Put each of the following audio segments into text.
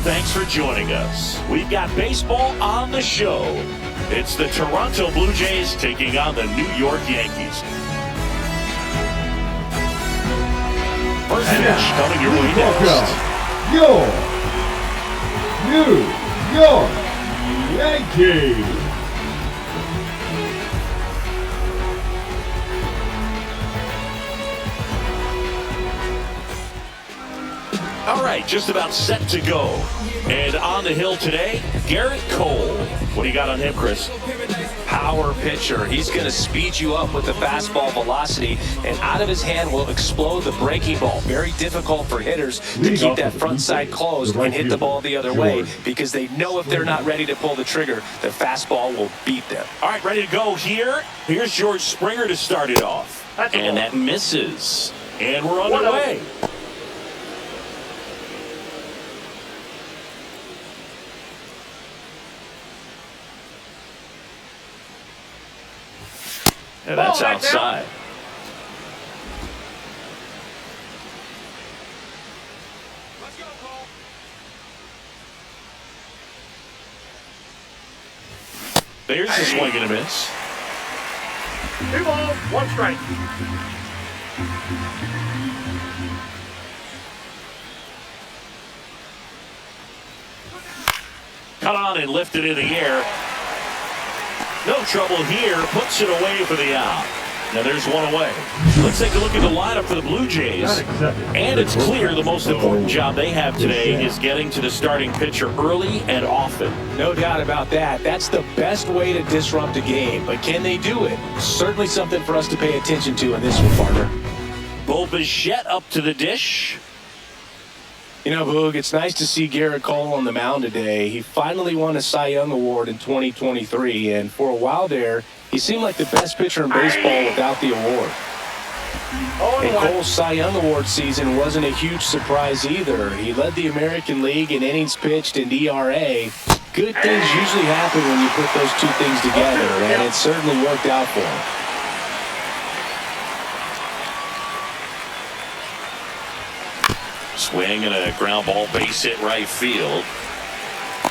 thanks for joining us. We've got baseball on the show. It's the Toronto Blue Jays taking on the New York Yankees. First pitch coming your way next. Your New York Yankees. All right, just about set to go. And on the hill today, Garrett Cole. What do you got on him, Chris? Power pitcher. He's going to speed you up with the fastball velocity, and out of his hand will explode the breaking ball. Very difficult for hitters to keep that front side closed and hit the ball the other way, because they know if they're not ready to pull the trigger, the fastball will beat them. All right, ready to go here. Here's George Springer to start it off. And that misses. And we're on the way. And that's outside. Let's go, Cole. There's the swing and a miss. 2 balls, 1 strike. Cut on and lifted in the air. No trouble here. Puts it away for the out. Now there's one away. Let's take a look at the lineup for the Blue Jays. And it's clear the most important job they have today is getting to the starting pitcher early and often. No doubt about that. That's the best way to disrupt a game. But can they do it? Certainly something for us to pay attention to in this one, partner. Bo Bichette up to the dish. You know, Boog, it's nice to see Garrett Cole on the mound today. He finally won a Cy Young Award in 2023, and for a while there, he seemed like the best pitcher in baseball without the award. And Cole's Cy Young Award season wasn't a huge surprise either. He led the American League in innings pitched and ERA. Good things usually happen when you put those two things together, and it certainly worked out for him. Swing and a ground ball base hit right field.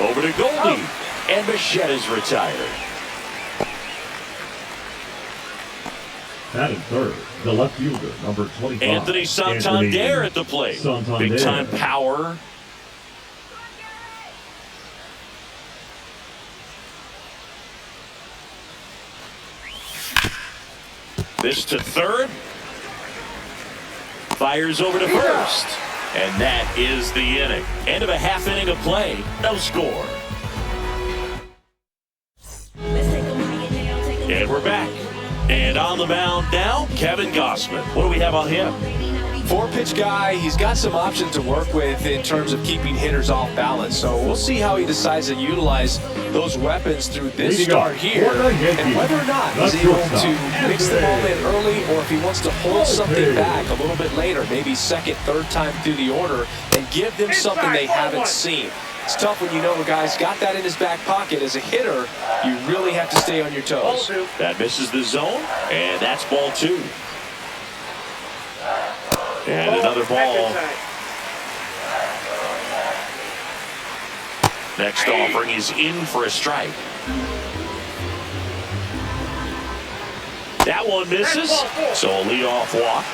Over to Goldie. And Bichette is retired. Batting third, the left fielder, number 25. Anthony Santander at the plate. Big time power. This to third. Fires over to first. And that is the inning. End of a half inning of play. No score. And we're back. And on the mound now, Kevin Gossman. What do we have on him? 4-pitch guy. He's got some options to work with in terms of keeping hitters off balance. So we'll see how he decides to utilize those weapons through this start here, and whether or not he's able to mix them all in early, or if he wants to hold something back a little bit later, maybe second, third time through the order, and give them something they haven't seen. It's tough when you know a guy's got that in his back pocket. As a hitter, you really have to stay on your toes. That misses the zone, and that's ball 2. And another ball. Next offering is in for a strike. That one misses, so a leadoff walk.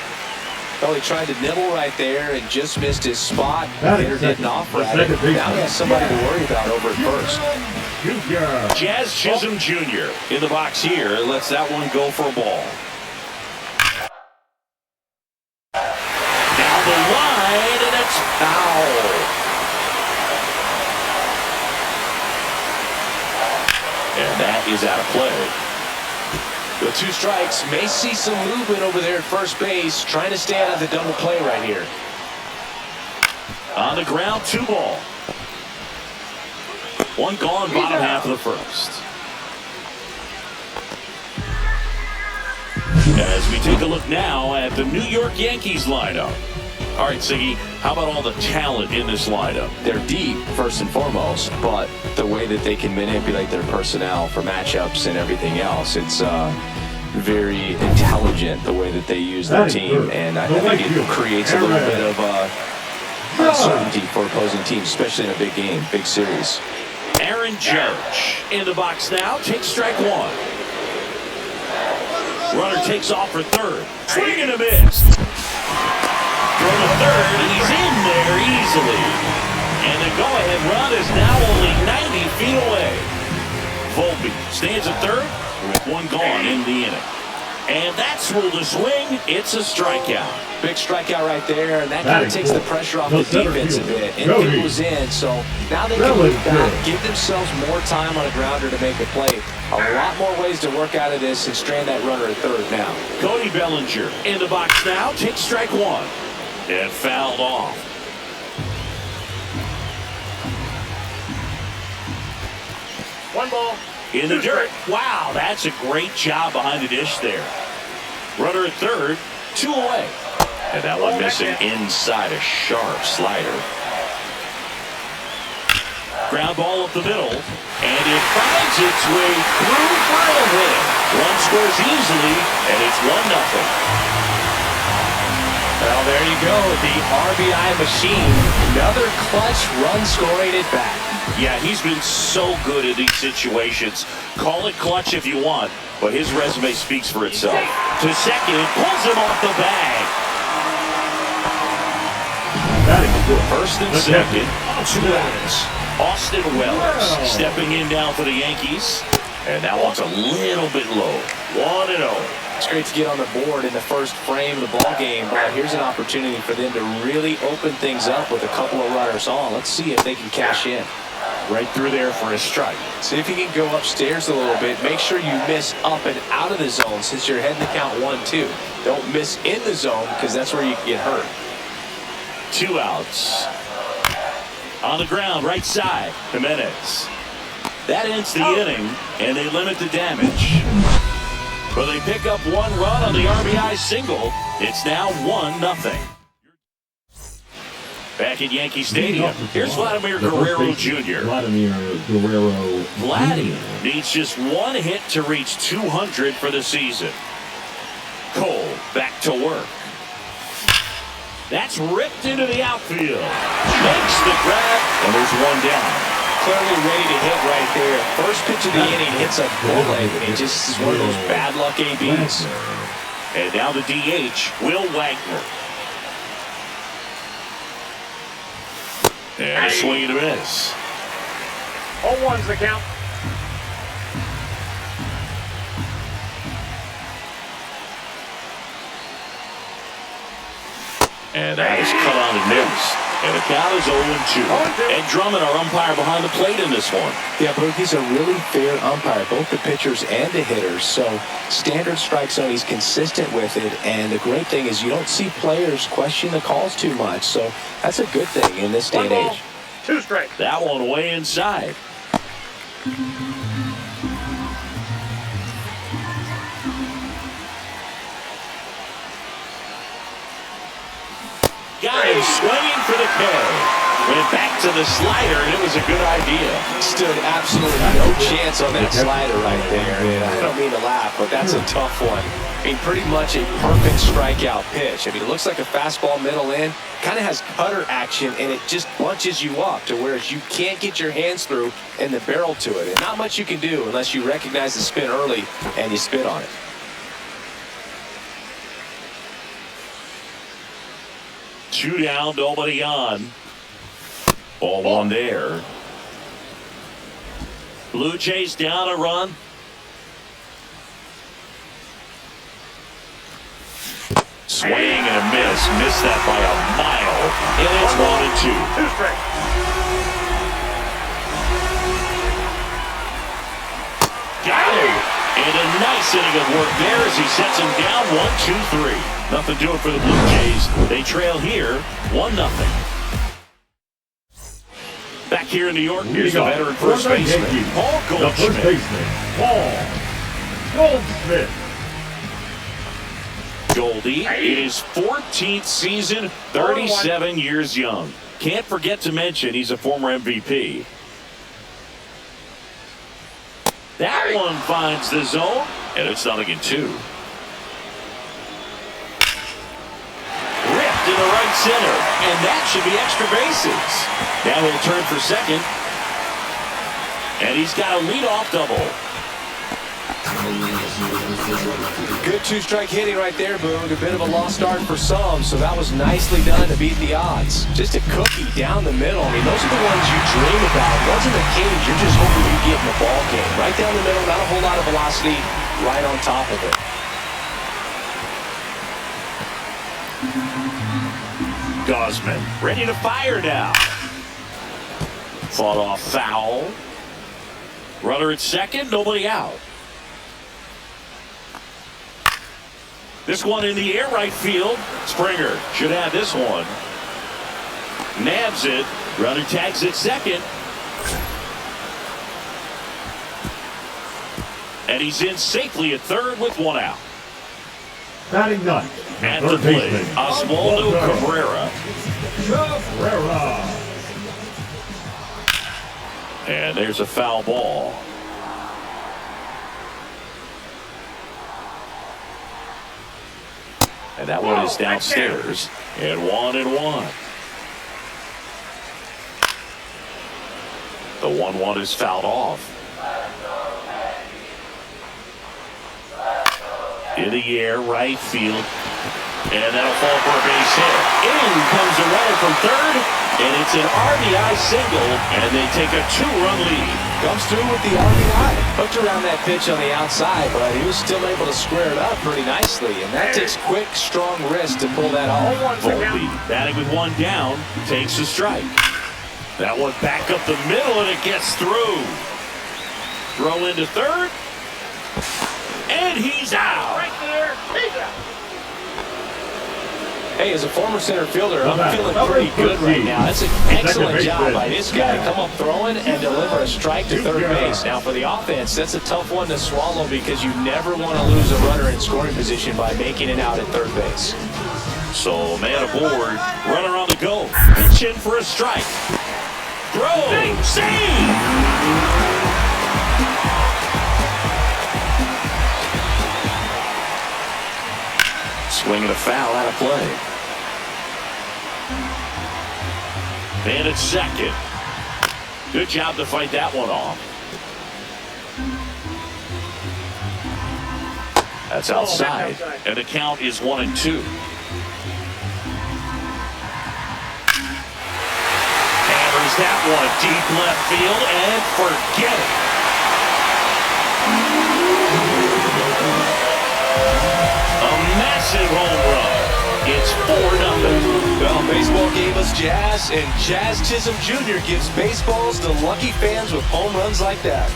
Well, he tried to nibble right there and just missed his spot. The hitter didn't offer at it. Now he has somebody to worry about over at first. Jazz Chisholm Jr. in the box here. Lets that one go for a ball. Down the line, and it's foul. And that is out of play. The 2 strikes. May see some movement over there at first base, trying to stay out of the double play right here. On the ground, 2 ball. 1 gone, bottom half of the first. As we take a look now at the New York Yankees lineup. All right, Siggy, how about all the talent in this lineup? They're deep, first and foremost, but the way that they can manipulate their personnel for matchups and everything else, it's very intelligent the way that they use their team, and I think it creates a little bit of uncertainty for opposing teams, especially in a big game, big series. Aaron Judge in the box now, takes strike one. Runner takes off for third. Swing and a miss. Throw to third, and he's in there easily. And the go-ahead run is now only 90 feet away. Volpe stands at third with one gone in the inning. And that's ruled a swing. It's a strikeout. Big strikeout right there, and that kind of takes the pressure off the defense a bit. Infield was in, so now they can move back, give themselves more time on a grounder to make a play. A lot more ways to work out of this and strand that runner at third now. Cody Bellinger in the box now, takes strike one. And fouled off. One ball. In the dirt. Wow, that's a great job behind the dish there. Runner at third, 2 away. And that one missing inside a sharp slider. Ground ball up the middle, and it finds its way through for a hit. Run scores easily, and it's 1-0. Well, there you go, the RBI machine. Another clutch run scoring at bat. Yeah, he's been so good in these situations. Call it clutch if you want, but his resume speaks for itself. To second, pulls him off the bag. First and second, 2 outs. Austin Wells stepping in now for the Yankees. And that one's a little bit low. 1-0. It's great to get on the board in the first frame of the ball game, but here's an opportunity for them to really open things up with a couple of runners on. Let's see if they can cash in. Right through there for a strike. See if you can go upstairs a little bit. Make sure you miss up and out of the zone since you're heading to count 1-2. Don't miss in the zone because that's where you can get hurt. 2 outs. On the ground, right side, Jimenez. That ends the inning, and they limit the damage. But they pick up 1 run on the RBI single. It's now 1-0. Back at Yankee Stadium, here's Vladimir Guerrero Jr. Vladdy needs just 1 hit to reach 200 for the season. Cole back to work. That's ripped into the outfield. Makes the grab, and there's 1 down. Clearly ready to hit right there. First pitch of the inning hits a bullet. It just is one of those bad luck ABs. And now the DH, Will Wagner. And a swing and a miss. 0-1's the count. And that is cut on and missed. And the count is 0-2. And Drummond, our umpire behind the plate in this one. Yeah, but he's a really fair umpire, both the pitchers and the hitters. So standard strike zone, he's consistent with it. And the great thing is you don't see players question the calls too much. So that's a good thing in this day and age. 2 strikes. That one way inside. Got him swinging for the K. Went back to the slider, and it was a good idea. Stood absolutely no chance on that slider right there. And I don't mean to laugh, but that's a tough one. I mean, pretty much a perfect strikeout pitch. I mean, it looks like a fastball middle in. Kind of has cutter action, and it just bunches you up to where you can't get your hands through and the barrel to it. And not much you can do unless you recognize the spin early and you spit on it. Two down, nobody on. Ball 1 there. Blue Jays down a run. Swing and a miss. Missed that by a mile. And it's 1-2. 2 strikes. Got him. And a nice inning of work there as he sets him down 1-2-3. Nothing doing for the Blue Jays. They trail here 1-0. Back here in New York, here's the veteran first baseman, Paul The first Goldschmidt. baseman, Paul Goldschmidt. Goldie in his 14th season, 37 years young. Can't forget to mention he's a former MVP. That one finds the zone, and it's 0-2. Ripped into to right center, and that should be extra bases. Now he'll turn for second, and he's got a leadoff double. Good two-strike hitting right there, Boone. A bit of a lost start for some, so that was nicely done to beat the odds. Just a cookie down the middle. I mean, those are the ones you dream about. Ones in the cage, you're just hoping you get in the ball game. Right down the middle, not a whole lot of velocity, right on top of it. Gosman ready to fire now. Fought off foul. Runner at second, nobody out. This one in the air right field. Springer should have this one. Nabs it. Runner tags at second. And he's in safely at third with one out. Batting ninth. At the plate, Oswaldo Cabrera. And there's a foul ball. And that one is downstairs. And 1-1. The 1-1 is fouled off. In the air, right field. And that'll fall for a base hit. In comes the runner from third. And it's an RBI single. And they take a 2-run lead. Comes through with the RBI. Hooked around that pitch on the outside, but he was still able to square it up pretty nicely. And that takes quick, strong wrist to pull that off. Volpe, batting with one down, takes a strike. That one back up the middle, and it gets through. Throw into third. And he's out. Right there. He's out. Hey, as a former center fielder, I'm feeling pretty good right now. That's an excellent job by this guy to come up throwing and deliver a strike to third base. Now, for the offense, that's a tough one to swallow because you never want to lose a runner in scoring position by making it out at third base. So, man aboard, runner on the go. Pitch in for a strike. Throw, save! Swinging a foul out of play. And it's second. Good job to fight that one off. That's outside. And the count is 1-2. Hammers that one deep left field and forget it. Massive home run. It's 4-0. Well, baseball gave us Jazz, and Jazz Chisholm Jr. gives baseballs to lucky fans with home runs like that.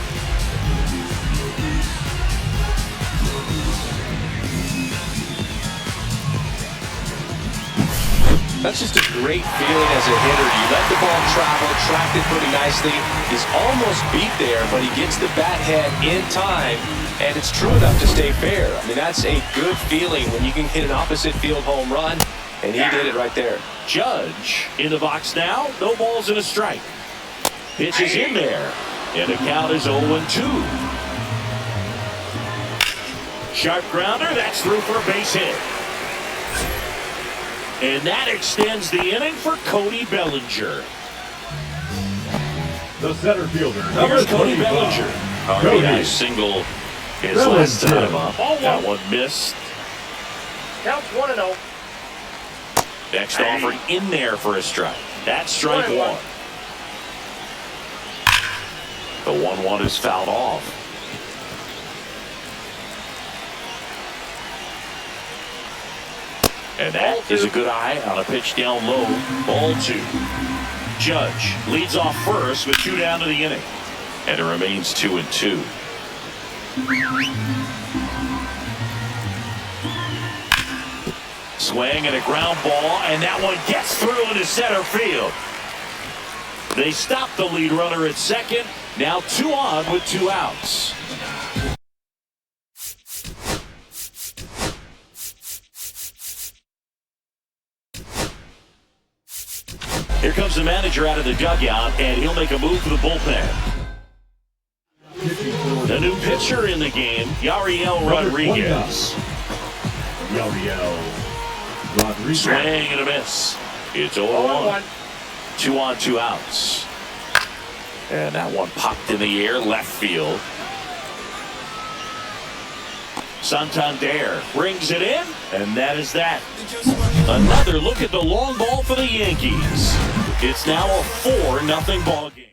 That's just a great feeling as a hitter. You let the ball travel, tracked it pretty nicely. He's almost beat there, but he gets the bat head in time, and it's true enough to stay fair. I mean, that's a good feeling when you can hit an opposite field home run, and he did it right there. Judge in the box now. No balls and a strike. Pitch is in there, and the count is 0-2. Sharp grounder. That's through for a base hit. And that extends the inning for Cody Bellinger. The center fielder. Here's Cody Bellinger. Cody. He had a single his last time up. That one missed. Counts 1-0. Next offering in there for a strike. That's strike one. The 1-1 is fouled off. And that is a good eye on a pitch down low. Ball 2. Judge leads off first with 2 down to the inning. And it remains 2-2. Swing and a ground ball, and that one gets through into center field. They stop the lead runner at second. Now 2 on with 2 outs. Here comes the manager out of the dugout, and he'll make a move for the bullpen. The new pitcher in the game, Yariel Rodriguez. Yariel Swing and a miss. It's 0-1. 2 on, 2 outs. And that one popped in the air, left field. Santander brings it in, and that is that. Another look at the long ball for the Yankees. It's now a 4-0 ball game.